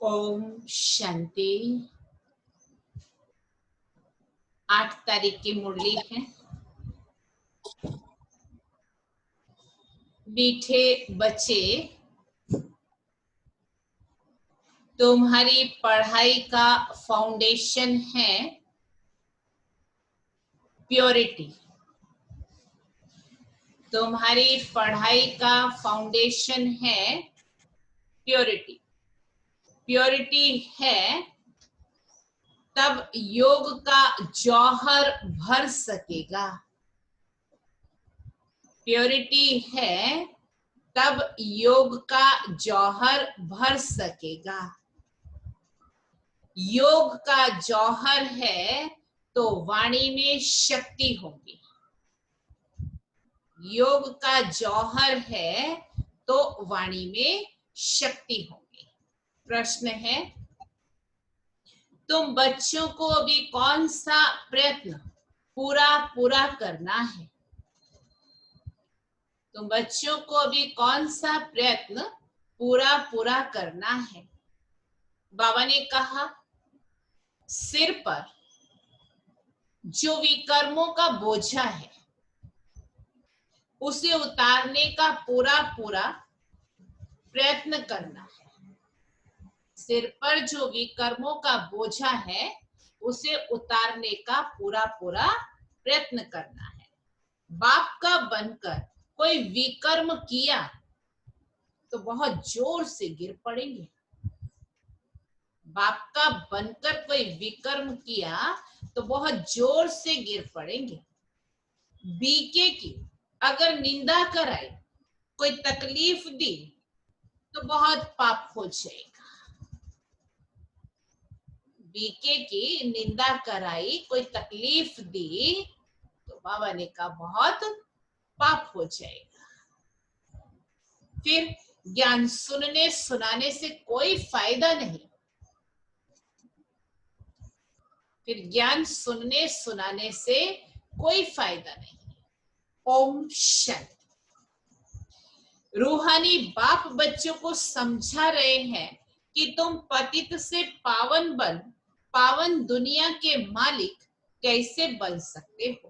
ओम शांति। 8 तारीख की मुरली है। मीठे बच्चे, तुम्हारी पढ़ाई का फाउंडेशन है प्योरिटी। तुम्हारी पढ़ाई का फाउंडेशन है प्योरिटी। प्योरिटी है तब योग का जौहर भर सकेगा। प्योरिटी है तब योग का जौहर भर सकेगा। योग का जौहर है तो वाणी में शक्ति होगी। योग का जौहर है तो वाणी में शक्ति होगी। प्रश्न है, तुम बच्चों को अभी कौन सा प्रयत्न पूरा करना है? तुम बच्चों को अभी कौन सा प्रयत्न पूरा करना है? बाबा ने कहा, सिर पर जो विकर्मों का बोझा है उसे उतारने का पूरा प्रयत्न करना है। सिर पर जो विकर्मों का बोझा है उसे उतारने का पूरा प्रयत्न करना है। बाप का बनकर कोई विकर्म किया तो बहुत जोर से गिर पड़ेंगे। बाप का बनकर कोई विकर्म किया तो बहुत जोर से गिर पड़ेंगे। बीके की अगर निंदा कराई, कोई तकलीफ दी तो बहुत पाप हो जाएगा। बीके की निंदा कराई, कोई तकलीफ दी तो बाबा ने कहा बहुत पाप हो जाएगा। फिर ज्ञान सुनने सुनाने से कोई फायदा नहीं। फिर ज्ञान सुनने सुनाने से कोई फायदा नहीं। ओम शांति। रूहानी बाप बच्चों को समझा रहे हैं कि तुम पतित से पावन बन पावन दुनिया के मालिक कैसे बन सकते हो।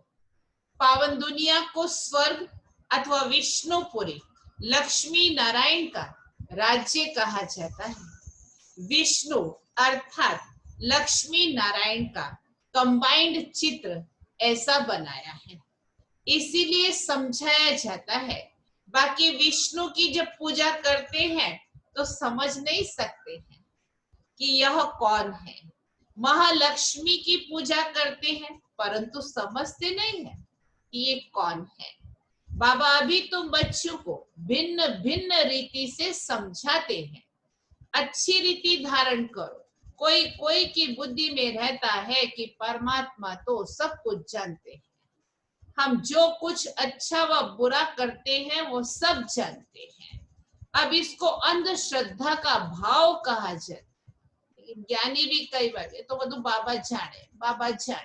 पावन दुनिया को स्वर्ग अथवा विष्णुपुरी लक्ष्मी नारायण का राज्य कहा जाता है। विष्णु अर्थात लक्ष्मी नारायण का कंबाइंड चित्र ऐसा बनाया है, इसीलिए समझाया जाता है। बाकी विष्णु की जब पूजा करते हैं तो समझ नहीं सकते हैं कि यह कौन है। महालक्ष्मी की पूजा करते हैं परंतु समझते नहीं है कि ये कौन है। बाबा अभी तुम बच्चों को भिन्न भिन्न रीति से समझाते हैं। अच्छी रीति धारण करो। कोई कोई की बुद्धि में रहता है कि परमात्मा तो सब कुछ जानते हैं, हम जो कुछ अच्छा व बुरा करते हैं वो सब जानते हैं। अब इसको अंधश्रद्धा का भाव कहा जाता है। ज्ञानी भी कई बार तो वो बाबा जाने,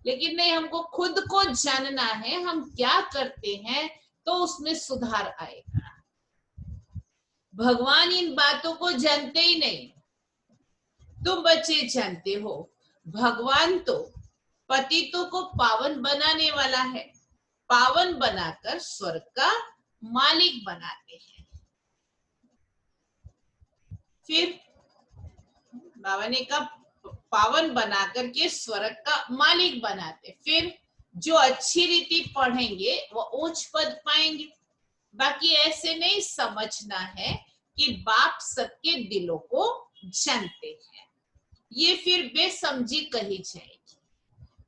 लेकिन नहीं, हमको खुद को जानना है। हम क्या करते हैं तो उसमें सुधार आएगा। भगवान इन बातों को जानते ही नहीं। तुम बच्चे जानते हो भगवान तो पतितों को पावन बनाने वाला है। पावन बनाकर स्वर्ग का मालिक बनाते हैं। फिर बाबा ने कहा पावन बनाकर के स्वर्ग का मालिक बनाते। फिर जो अच्छी रीति पढ़ेंगे वो उच्च पद पाएंगे। बाकी ऐसे नहीं समझना है कि बाप सबके दिलों को जानते हैं, ये फिर बेसमझी कही जाएगी।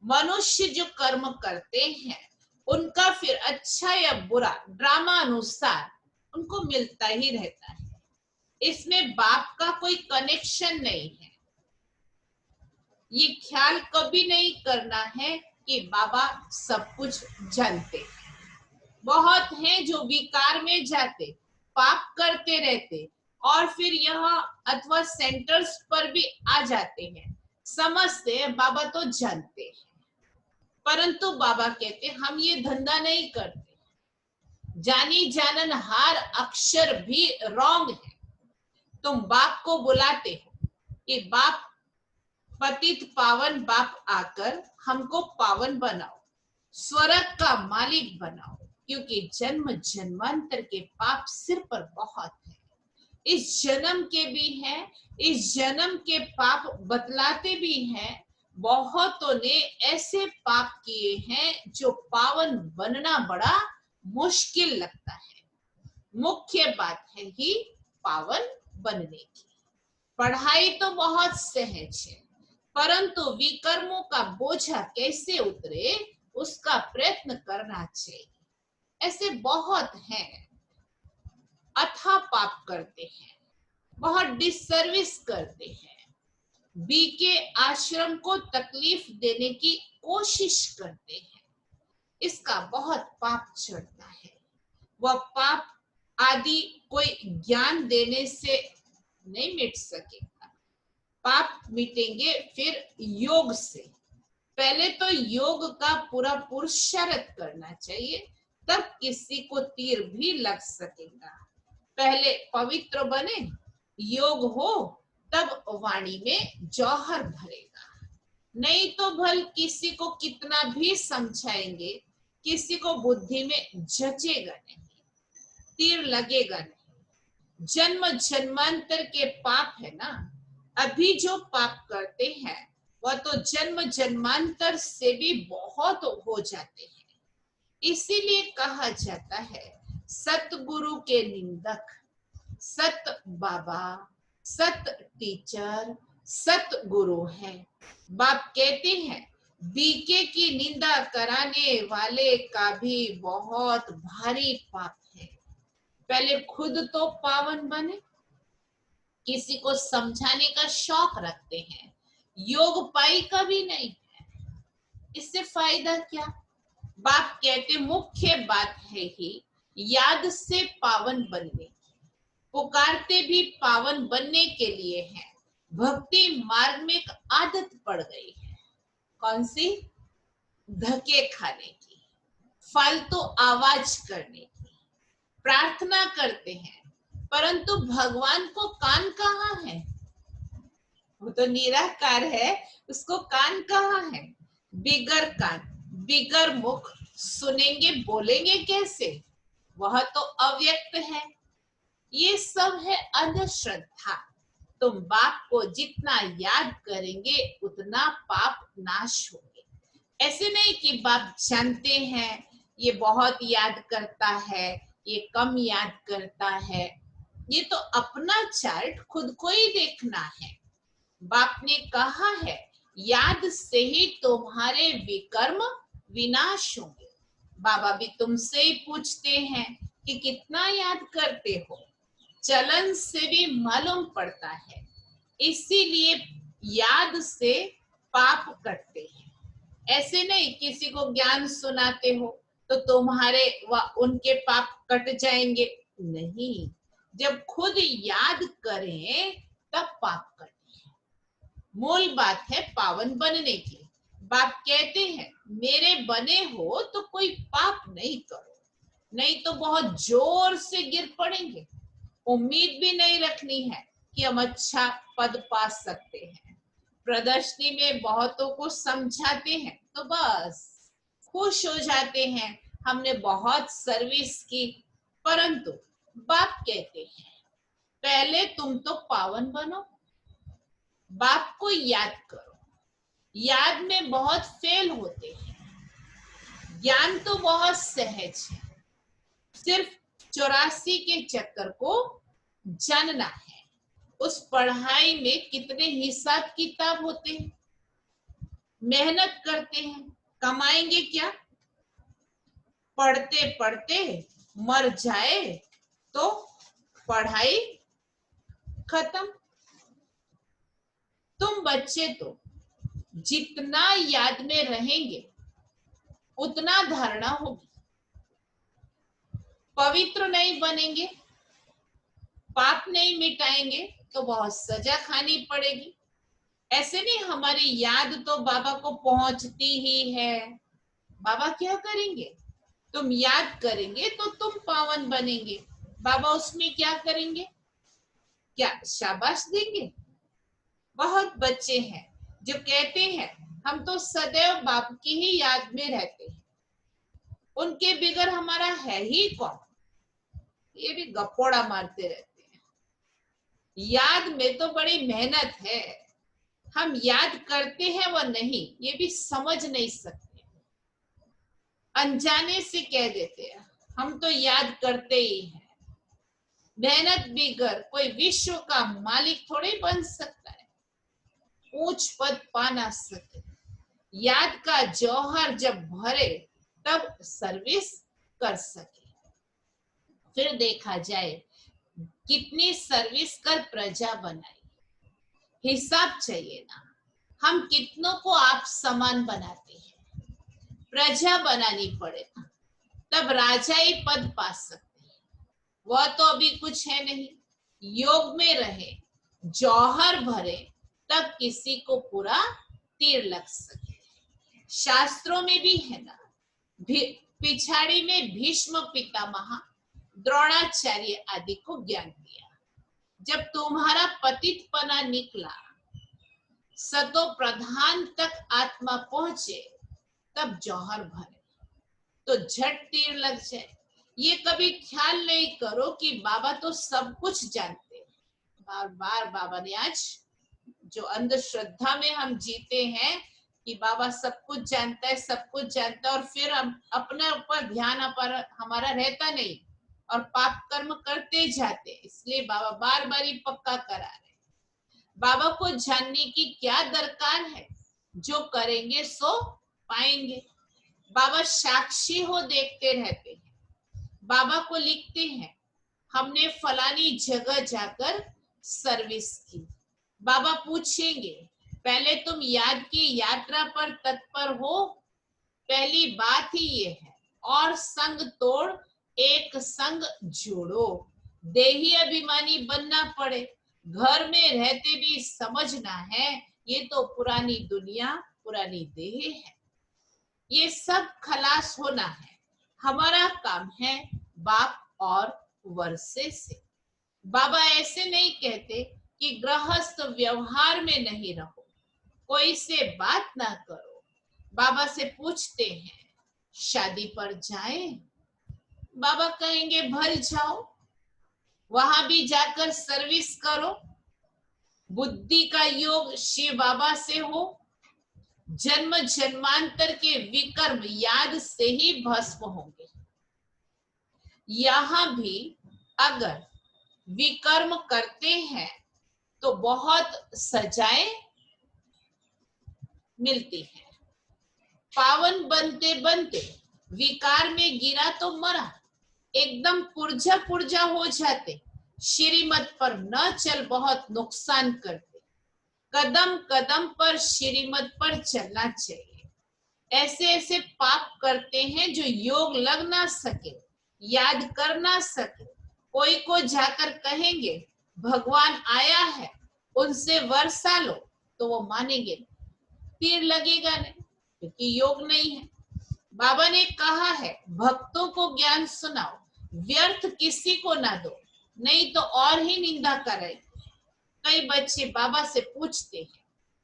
मनुष्य जो कर्म करते हैं उनका फिर अच्छा या बुरा ड्रामा अनुसार उनको मिलता ही रहता है। इसमें बाप का कोई कनेक्शन नहीं है। ये ख्याल कभी नहीं करना है कि बाबा सब कुछ जानते हैं। बहुत हैं जो विकार में जाते, पाप करते रहते और फिर यहाँ अथवा सेंटर्स पर भी आ जाते हैं, समझते हैं बाबा तो जानते हैं। परंतु बाबा कहते हम ये धंधा नहीं करते। जानी जानन हार अक्षर भी रॉन्ग है। तुम बाप को बुलाते हो, कि बाप, पतित पावन बाप आकर हमको पावन बनाओ, स्वर्ग का मालिक बनाओ, क्योंकि जन्म जन्मांतर के पाप सिर पर बहुत है। इस जन्म के भी हैं, इस जन्म के पाप बतलाते भी हैं। बहुतों ने ऐसे पाप किए हैं जो पावन बनना बड़ा मुश्किल लगता है। मुख्य बात है ही पावन बनने की। पढ़ाई तो बहुत सहज है, परंतु विकर्मों का बोझा कैसे उतरे उसका प्रयत्न करना चाहिए। ऐसे बहुत हैं, अथाह पाप करते हैं, बहुत डिससर्विस करते हैं, बीके आश्रम को तकलीफ देने की कोशिश करते हैं। इसका बहुत पाप चढ़ता है। वह पाप आदि कोई ज्ञान देने से नहीं मिट सकेगा। पाप मिटेंगे फिर योग से। पहले तो योग का पूरा पुरुषार्थ करना चाहिए, तब किसी को तीर भी लग सकेगा। पहले पवित्र बने, योग हो, तब वाणी में जौहर भरेगा। नहीं तो भल किसी को कितना भी समझाएंगे, किसी को बुद्धि में जचेगा नहीं, तीर लगेगा नहीं। जन्म जन्मांतर के पाप है ना, अभी जो पाप करते हैं वह तो जन्म जन्मांतर से भी बहुत हो जाते हैं। इसीलिए कहा जाता है सतगुरु के निंदक, सत बाबा, सत टीचर, सत गुरु है। बाप कहते हैं बीके की निंदा कराने वाले का भी बहुत भारी पाप है। पहले खुद तो पावन बने, किसी को समझाने का शौक रखते हैं, योग पाई कभी नहीं है, इससे फायदा क्या। बाप कहते मुख्य बात है ही याद से पावन बनने की। पुकारते भी पावन बनने के लिए हैं। भक्ति मार्ग में एक आदत पड़ गई है, कौन सी? धक्के खाने की, फालतू आवाज करने की। प्रार्थना करते हैं, परंतु भगवान को कान कहाँ है? वो तो निराकार है, उसको कान कहाँ है? बिगर कान, बिगर मुख, सुनेंगे बोलेंगे कैसे? वह तो अव्यक्त है। ये सब है अंधश्रद्धा। तुम बाप को जितना याद करेंगे उतना पाप नाश होंगे। ऐसे नहीं कि बाप जानते हैं ये बहुत याद करता है, ये कम याद करता है। ये तो अपना चार्ट खुद को ही देखना है। बाप ने कहा है याद से ही तुम्हारे विकर्म विनाश होंगे। बाबा भी तुमसे ही पूछते हैं कि कितना याद करते हो। चलन से भी मालूम पड़ता है, इसीलिए याद से पाप कटते हैं। ऐसे नहीं किसी को ज्ञान सुनाते हो तो तुम्हारे व उनके पाप कट जाएंगे, नहीं। जब खुद याद करें तब पाप कटे। मूल बात है पावन बनने की। बाप कहते हैं मेरे बने हो तो कोई पाप नहीं करो, नहीं तो बहुत जोर से गिर पड़ेंगे। उम्मीद भी नहीं रखनी है कि हम अच्छा पद पा सकते हैं। प्रदर्शनी में बहुतों को समझाते हैं तो बस खुश हो जाते हैं, हमने बहुत सर्विस की। परंतु बाप कहते हैं पहले तुम तो पावन बनो, बाप को याद करो। याद में बहुत फेल होते हैं। ज्ञान तो बहुत सहज है, सिर्फ 84 के चक्कर को जानना है। उस पढ़ाई में कितने हिसाब किताब होते हैं, मेहनत करते हैं, कमाएंगे क्या? पढ़ते पढ़ते मर जाए तो पढ़ाई खत्म। तुम बच्चे तो जितना याद में रहेंगे उतना धारणा होगी। पवित्र नहीं बनेंगे, पाप नहीं मिटाएंगे तो बहुत सजा खानी पड़ेगी। ऐसे नहीं हमारी याद तो बाबा को पहुंचती ही है। बाबा क्या करेंगे? तुम याद करेंगे तो तुम पावन बनेंगे। बाबा उसमें क्या करेंगे? क्या शाबाश देंगे? बहुत बच्चे हैं जो कहते हैं हम तो सदैव बाप की ही याद में रहते हैं, उनके बिगर हमारा है ही कौन। ये भी गपोड़ा मारते रहते हैं। याद में तो बड़ी मेहनत है, हम याद करते हैं वो नहीं, ये भी समझ नहीं सकते, अनजाने से कह देते हैं हम तो याद करते ही हैं। मेहनत बिगर कोई विश्व का मालिक थोड़ी बन सकता है, ऊंच पद पा ना सके। याद का जौहर जब भरे तब सर्विस कर सके। फिर देखा जाए कितनी सर्विस कर प्रजा बनाई, हिसाब चाहिए ना। हम कितनों को आप समान बनाते हैं, प्रजा बनानी पड़े ना, तब राजाई पद पा सकते हैं। वह तो अभी कुछ है नहीं, योग में रहे जौहर भरे तब किसी को पूरा तीर लग सके। शास्त्रों में भी है ना, पिछाड़ी में भीष्म पितामह द्रोणाचार्य आदि को ज्ञान दिया। जब तुम्हारा पतितपना निकला, सतो प्रधान तक आत्मा पहुंचे, तब जौहर भरे तो झट तीर लग जाए। ये कभी ख्याल नहीं करो कि बाबा तो सब कुछ जानते हैं। बार बार बाबा ने आज जो अंधश्रद्धा में हम जीते हैं कि बाबा सब कुछ जानता है, सब कुछ जानता है, और फिर हम अपने ऊपर ध्यान हमारा रहता नहीं और पाप कर्म करते जाते, इसलिए बाबा बार बार ही पक्का करा रहे। बाबा को जानने की क्या दरकार है, जो करेंगे सो पाएंगे। बाबा साक्षी हो देखते रहते हैं, बाबा को लिखते हैं हमने फलानी जगह जाकर सर्विस की। बाबा पूछेंगे पहले तुम याद की यात्रा पर तत्पर हो, पहली बात ही ये है, और संग तोड़ एक संग जोड़ो। देही अभिमानी बनना पड़े, घर में रहते भी समझना है ये तो पुरानी दुनिया पुरानी देह है, ये सब खलास होना है। हमारा काम है बाप और वर्षे से। बाबा ऐसे नहीं कहते कि गृहस्थ व्यवहार में नहीं रहो, कोई से बात ना करो। बाबा से पूछते हैं शादी पर जाएं, बाबा कहेंगे भल जाओ, वहां भी जाकर सर्विस करो। बुद्धि का योग शिव बाबा से हो, जन्म जन्मांतर के विकर्म याद से ही भस्म होंगे। यहां भी अगर विकर्म करते हैं तो बहुत सजाएं मिलती है। पावन बनते बनते विकार में गिरा तो मरा, एकदम पुर्जा पुर्जा हो जाते, श्रीमत पर न चल बहुत नुकसान करते। कदम कदम पर श्रीमत पर चलना चाहिए। ऐसे ऐसे पाप करते हैं जो योग लग ना सके, याद कर ना सके। कोई को जाकर कहेंगे भगवान आया है, उनसे वर्षा लो, तो वो मानेंगे, तीर लगेगा नहीं, क्योंकि योग नहीं है। बाबा ने कहा है भक्तों को ज्ञान सुनाओ, व्यर्थ किसी को ना दो, नहीं तो और ही निंदा करेंगे। कई बच्चे बाबा से पूछते हैं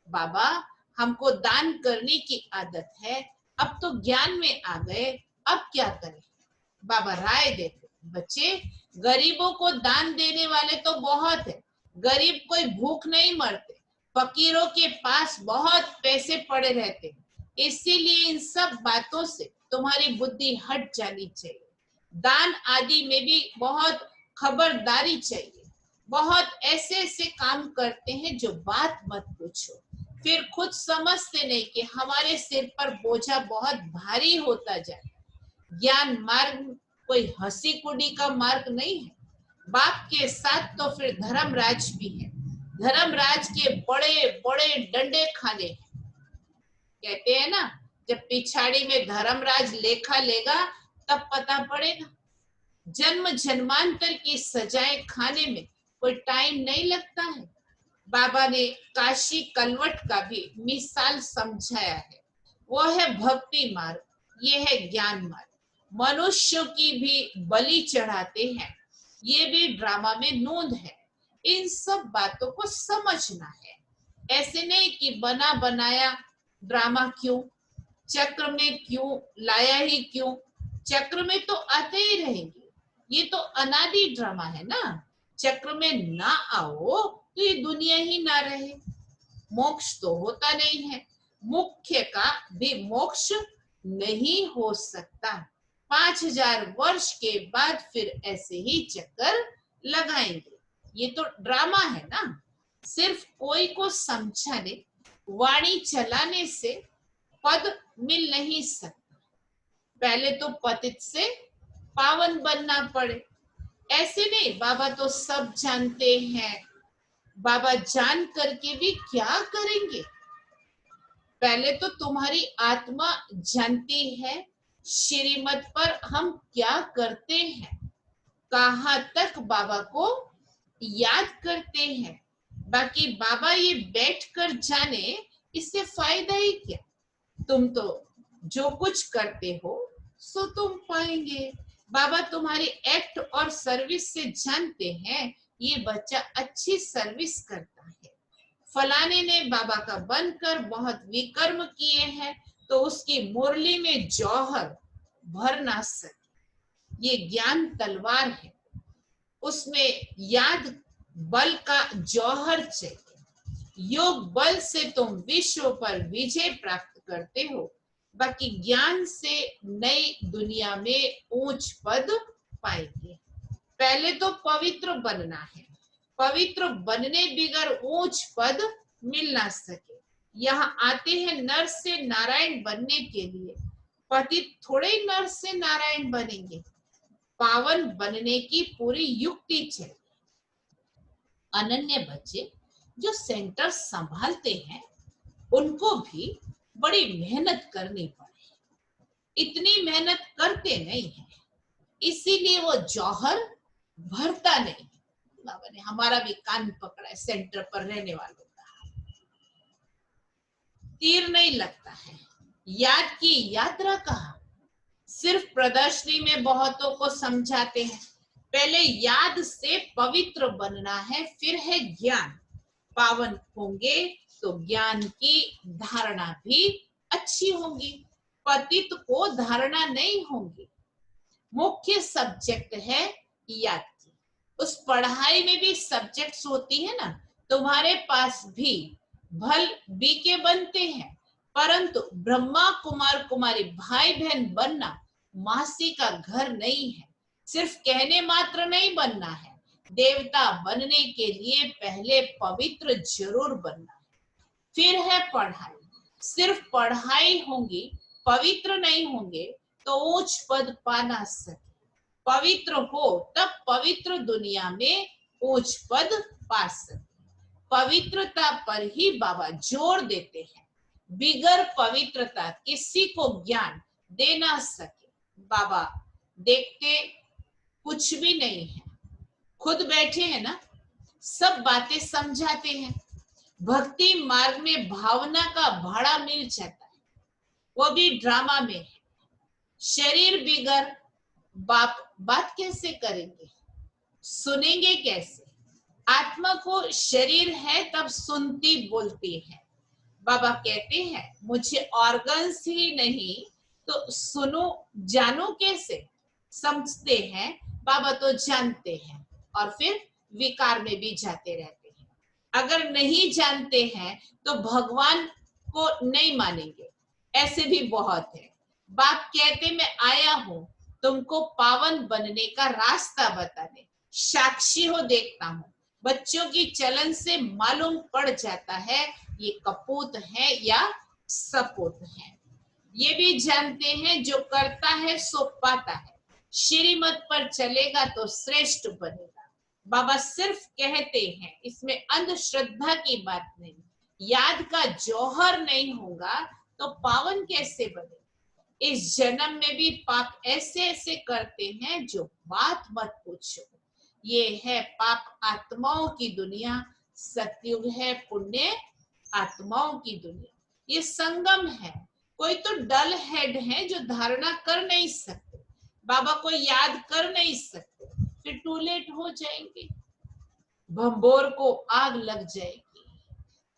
बाबा हमको दान करने की आदत है, अब तो ज्ञान में आ गए, अब क्या करें। बाबा राय देते बच्चे गरीबों को दान देने वाले तो बहुत है, गरीब कोई भूख नहीं मरते, फकीरों के पास बहुत पैसे पड़े रहते हैं, इसीलिए इन सब बातों से तुम्हारी बुद्धि हट जानी चाहिए। दान आदि में भी बहुत खबरदारी चाहिए। बहुत ऐसे ऐसे काम करते हैं जो बात मत पूछो, फिर खुद समझते नहीं कि हमारे सिर पर बोझा बहुत भारी होता जाए। ज्ञान मार्ग कोई हंसी कुड़ी का मार्ग नहीं है। बाप के साथ तो फिर धर्मराज भी है, धर्मराज के बड़े बड़े डंडे खाने हैं। कहते हैं ना जब पिछाड़ी में धर्मराज लेखा लेगा तब पता पड़ेगा। जन्म जन्मांतर की सजाएं खाने में कोई टाइम नहीं लगता है। बाबा ने काशी कलवट का भी मिसाल समझाया है, वो है भक्ति मार्ग, ये है ज्ञान मार्ग। मनुष्यों की भी बलि चढ़ाते हैं, ये भी ड्रामा में नोंद है। इन सब बातों को समझना है। ऐसे नहीं कि बना बनाया ड्रामा क्यों, चक्र में क्यों लाया ही क्यों, चक्र में तो आते ही रहेंगे, ये तो अनादि ड्रामा है ना। चक्र में ना आओ तो ये दुनिया ही ना रहे, मोक्ष तो होता नहीं है, मुख्य का भी मोक्ष नहीं हो सकता। 5000 वर्ष के बाद फिर ऐसे ही चक्कर लगाएंगे, ये तो ड्रामा है ना। सिर्फ कोई को समझाने वाणी चलाने से पद मिल नहीं सकता, पहले तो पतित से पावन बनना पड़े। ऐसे नहीं बाबा तो सब जानते हैं, बाबा जान करके भी क्या करेंगे। पहले तो तुम्हारी आत्मा जानती है श्रीमत पर हम क्या करते हैं, कहाँ तक बाबा को याद करते हैं। बाकी बाबा ये बैठ कर जाने, इससे फायदा ही क्या। तुम तो जो कुछ करते हो सो तुम पाएंगे। बाबा तुम्हारी एक्ट और सर्विस से जानते हैं ये बच्चा अच्छी सर्विस करता है, फलाने ने बाबा का बनकर बहुत विकर्म किए हैं तो उसकी मुरली में जौहर भर ना सके। ये ज्ञान तलवार है, उसमें याद बल का जौहर चाहिए। योग बल से तुम विश्व पर विजय प्राप्त करते हो, बाकी ज्ञान से नई दुनिया में ऊंच पद पाएंगे। पहले तो पवित्र बनना है, पवित्र बनने बिगर ऊंच पद मिल ना सके। यहाँ आते हैं नर से नारायण बनने के लिए, पतित थोड़े नर से नारायण बनेंगे, पावन बनने की पूरी युक्ति चाहिए। अनन्य बच्चे जो सेंटर संभालते हैं उनको भी बड़ी मेहनत करनी पड़े, इतनी मेहनत करते नहीं है, इसीलिए वो जौहर भरता नहीं। बाबा ने हमारा भी कान पकड़ा है, सेंटर पर रहने वालों का तीर नहीं लगता है। याद की यात्रा कहा, सिर्फ प्रदर्शनी में बहुतों को समझाते हैं, पहले याद से पवित्र बनना है, फिर है ज्ञान। पावन होंगे तो ज्ञान की धारणा भी अच्छी होगी, पतित को धारणा नहीं होगी। मुख्य सब्जेक्ट है याद की, उस पढ़ाई में भी सब्जेक्ट्स होती है ना, तुम्हारे पास भी भल बीके बनते हैं, परंतु ब्रह्मा कुमार कुमारी भाई बहन बनना मासी का घर नहीं है। सिर्फ कहने मात्र नहीं बनना है, देवता बनने के लिए पहले पवित्र जरूर बनना है, फिर है पढ़ाई। सिर्फ पढ़ाई होगी, पवित्र नहीं होंगे तो उच्च पद पा ना सके। पवित्र हो तब पवित्र दुनिया में उच्च पद पा सके। पवित्रता पर ही बाबा जोर देते हैं, बिगर पवित्रता किसी को ज्ञान दे ना सके। बाबा देखते कुछ भी नहीं है, खुद बैठे हैं ना, सब बातें समझाते हैं। भक्ति मार्ग में भावना का भाड़ा मिल जाता है, वो भी ड्रामा में है। शरीर बिगर बाप बात कैसे करेंगे, सुनेंगे कैसे। आत्मा को शरीर है तब सुनती बोलती है। बाबा कहते हैं मुझे ऑर्गन्स ही नहीं तो सुनो जानो कैसे। समझते हैं बाबा तो जानते हैं, और फिर विकार में भी जाते रहते हैं। अगर नहीं जानते हैं तो भगवान को नहीं मानेंगे, ऐसे भी बहुत है। बाप कहते मैं आया हूं तुमको पावन बनने का रास्ता बताने, साक्षी हो देखता हूं। बच्चों की चलन से मालूम पड़ जाता है ये कपूत है या सपूत है। ये भी जानते हैं जो करता है सो पाता है, श्रीमत पर चलेगा तो श्रेष्ठ बनेगा। बाबा सिर्फ कहते हैं, इसमें अंधश्रद्धा की बात नहीं। याद का जौहर नहीं होगा तो पावन कैसे बने। इस जन्म में भी पाप ऐसे ऐसे करते हैं जो बात मत पूछो। ये है पाप आत्माओं की दुनिया, सतयुग है पुण्य आत्माओं की दुनिया। ये संगम है। कोई तो डल हेड है जो धारणा कर नहीं सकते, बाबा को याद कर नहीं सकते, फिर टू लेट हो जाएंगे, भंबोर को आग लग जाएगी,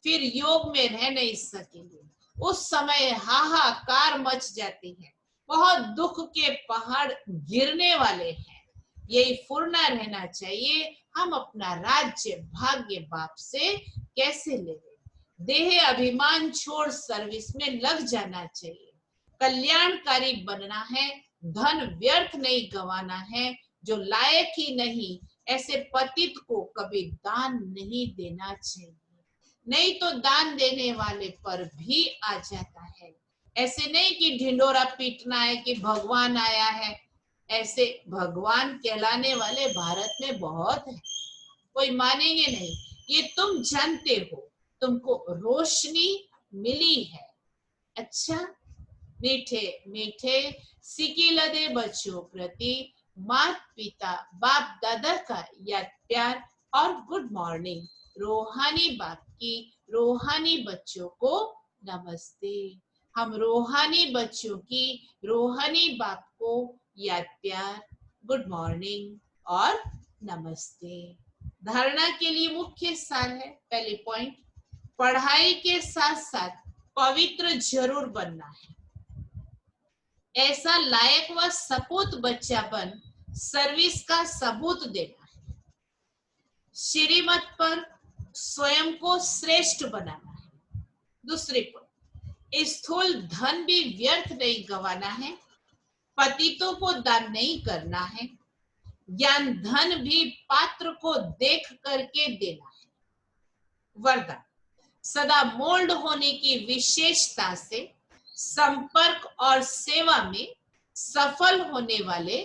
फिर योग में रह नहीं सकेंगे। उस समय हाहाकार मच जाती है, बहुत दुख के पहाड़ गिरने वाले हैं। यही फुरना रहना चाहिए, हम अपना राज्य भाग्य बाप से कैसे ले लें। देह अभिमान छोड़ सर्विस में लग जाना चाहिए। कल्याणकारी बनना है, धन व्यर्थ नहीं गंवाना है। जो लायक ही नहीं ऐसे पतित को कभी दान नहीं देना चाहिए, नहीं तो दान देने वाले पर भी आ जाता है। ऐसे नहीं कि ढिंडोरा पीटना है कि भगवान आया है। ऐसे भगवान कहलाने वाले भारत में बहुत है, कोई मानेंगे नहीं। ये तुम जानते हो, तुमको रोशनी मिली है। अच्छा, मीठे मीठे सिकी लदे बच्चों प्रति माता पिता बाप दादा का याद प्यार और गुड मॉर्निंग। रूहानी बाप की रूहानी बच्चों को नमस्ते। हम रूहानी बच्चों की रूहानी बाप को याद प्यार, गुड मॉर्निंग और नमस्ते। धारणा के लिए मुख्य सार है, पहले पॉइंट, पढ़ाई के साथ साथ पवित्र जरूर बनना है। ऐसा लायक व सपूत बच्चा बन सर्विस का सबूत देना है। श्रीमत पर स्वयं को श्रेष्ठ बनाना है। दूसरे पर स्थूल धन भी व्यर्थ नहीं गंवाना है। पतितों को दान नहीं करना है। ज्ञान धन भी पात्र को देख करके देना है। वरदान, सदा मोल्ड होने की विशेषता से संपर्क और सेवा में सफल होने वाले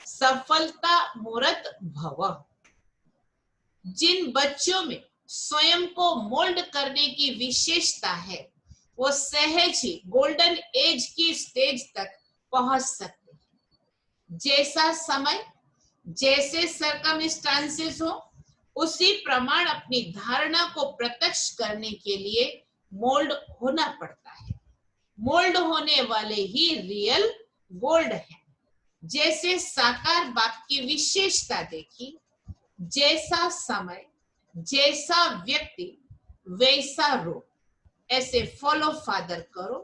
सफलता मूर्त भव। जिन बच्चों में स्वयं को मोल्ड करने की विशेषता है वो सहज ही गोल्डन एज की स्टेज तक पहुंच सकते हैं। जैसा समय, जैसे सर्कमस्टांसेस हो, उसी प्रमाण अपनी धारणा को प्रत्यक्ष करने के लिए मोल्ड होना पड़ता है। मोल्ड होने वाले ही रियल गोल्ड है। जैसे साकार बाप की विशेषता देखी, जैसा समय, जैसा व्यक्ति, वैसा रूप। ऐसे फॉलो फादर करो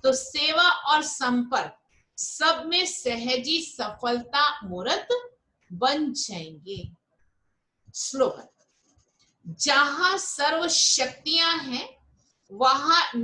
तो सेवा और संपर्क सब में सहजी सफलता मूर्त बन जाएंगे। स्लोगन, जहां सर्व शक्तियां हैं वहां